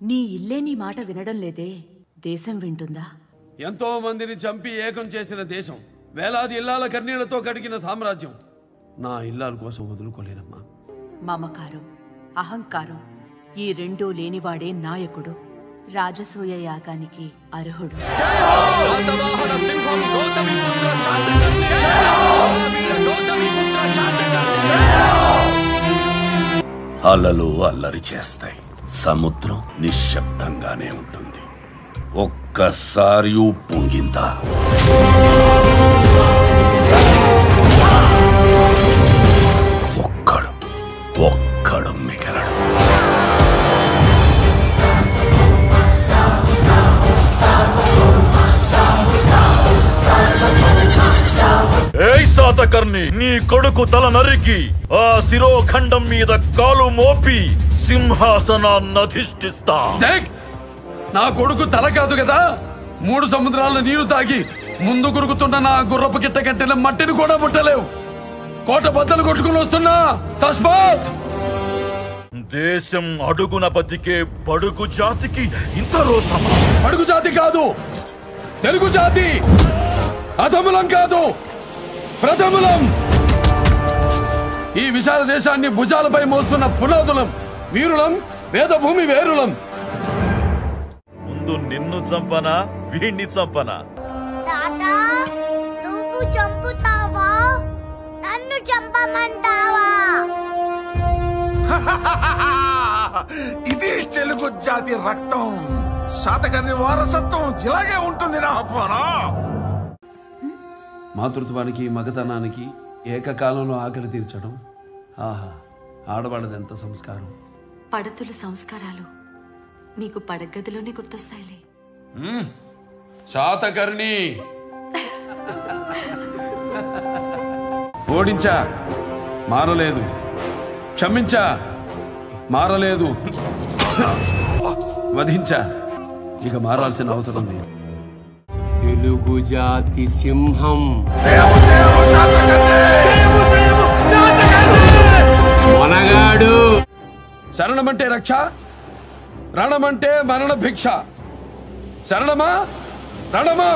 నీ ఇల్లే నీ మాట వినడం లేదే, దేశం వింటుందా? ఎంతో మందిని చంపి ఏకం చేసిన దేశం, వేలాది ఇల్లాల కన్నీళ్లతో కడిగిన సామ్రాజ్యం నా ఇల్లాల కోసం వదులుకోలేనమ్మా. మమకారం, అహంకారం ఈ రెండూ లేనివాడే నాయకుడు, రాజసూయ యాగానికి అర్హుడు. అలలు అల్లరి చేస్తాయి, సముద్రం నిశ్శబ్దంగానే ఉంటుంది. ఒక్కసారి ఉప్పొంగిందా ఒక్కడు మిగలడు. ఏయ్ శాతకర్ణి, నీ కొడుకు తల నరికి ఆ శిరోఖండం మీద కాలు మోపి సింహాసనాన్ని అధిష్ఠిస్తా. నా కొడుకు తల కాదు కదా, 3 సముద్రాల నీరు తాగి ముందు కురుకుతున్న నా గుర్రపు గిట్ట కట్టిన మట్టిని కూడా ముట్టలేవు. కోట బద్దలు కొట్టుకుని వస్తున్నా. తస్మాత్ దేశం అడుగున బతికే బడుగు జాతికి ఇంత రోసమా? బడుగు జాతి కాదు, తెలుగు జాతి. అధములం కాదు, ప్రథములం. ఈ విశాల దేశాన్ని భుజాలపై మోస్తున్న పునాదులం, వీరులం, వేదభూమి వేరులం. ముందు నిన్ను చంపనా, వీణ్ణి చంపనా? తాతా, నువ్వు చంపుతావా, నన్ను చంపమంటావా? ఇది తెలుగు జాతి రక్తం. శాతకర్ణి వారసత్వం ఇలాగే ఉంటుంది నా అప్పనా. మాతృత్వానికి మగతనానికి ఏకకాలంలో ఆకలి తీర్చడం, ఆహా, ఆడవాళ్ళది ఎంత సంస్కారం. పడతుల సంస్కారాలు మీకు పడగదిలోనే గుర్తొస్తాయిలే. శాతకర్ణి ఓడించా, మారలేదు. క్షమించా, మారలేదు. వధించా, ఇక మారాల్సిన అవసరం లేదు. తెలుగు జాతి సింహం మనగాడు. శరణమంటే రక్ష, రణమంటే మరణ భిక్ష. శరణమా, రణమా.